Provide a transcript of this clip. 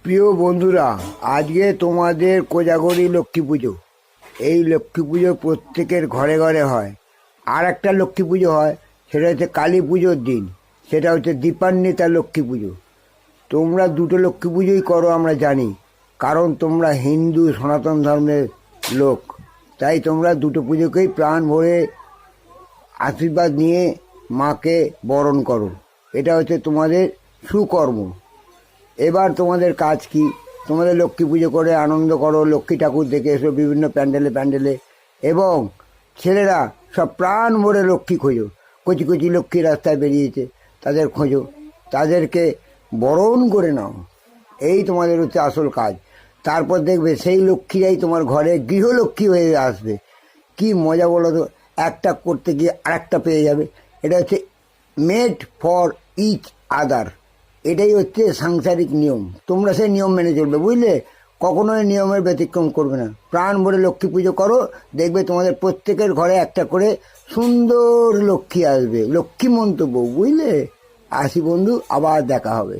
প্রিয় বন্ধুরা, আজকে তোমাদের কোজাগরি লক্ষ্মী পুজো। এই লক্ষ্মী পুজো প্রত্যেকের ঘরে ঘরে হয়। আর একটা লক্ষ্মী পুজো হয়, সেটা হচ্ছে কালী পুজোর দিন, সেটা হচ্ছে দীপান্বিতা লক্ষ্মী পুজো। তোমরা দুটো লক্ষ্মী পুজোই করো আমরা জানি, কারণ তোমরা হিন্দু সনাতন ধর্মের লোক। তাই তোমরা দুটো পুজোকেই প্রাণ ভরে আশীর্বাদ নিয়ে মাকে বরণ করো। এটা হচ্ছে তোমাদের সুকর্ম। এবার তোমাদের কাজ কি? তোমাদের লক্ষ্মী পুজো করে আনন্দ করো, লক্ষ্মী ঠাকুর দেখে এসো বিভিন্ন প্যান্ডেলে প্যান্ডেলে, এবং ছেলেরা সব প্রাণ ভরে লক্ষ্মী খোঁজো। কচি কচি লক্ষ্মী রাস্তায় বেরিয়েছে, তাদের খোঁজো, তাদেরকে বরণ করে নাও। এই তোমাদের হচ্ছে আসল কাজ। তারপর দেখবে সেই লক্ষ্মীরাই তোমার ঘরে গৃহলক্ষ্মী হয়ে আসবে। কি মজা বলো তো, একটা করতে গিয়ে আরেকটা পেয়ে যাবে। এটা হচ্ছে মেড ফর ইচ আদার। এটাই হচ্ছে সাংসারিক নিয়ম। তোমরা সেই নিয়ম মেনে চলবে, বুঝলে? কখনোই নিয়মের ব্যতিক্রম করবে না। প্রাণ ভরে লক্ষ্মী পুজো করো, দেখবে তোমাদের প্রত্যেকের ঘরে একটা করে সুন্দর লক্ষ্মী আসবে, লক্ষ্মী মন্তব্য, বুঝলে? আসি বন্ধু, আবার দেখা হবে।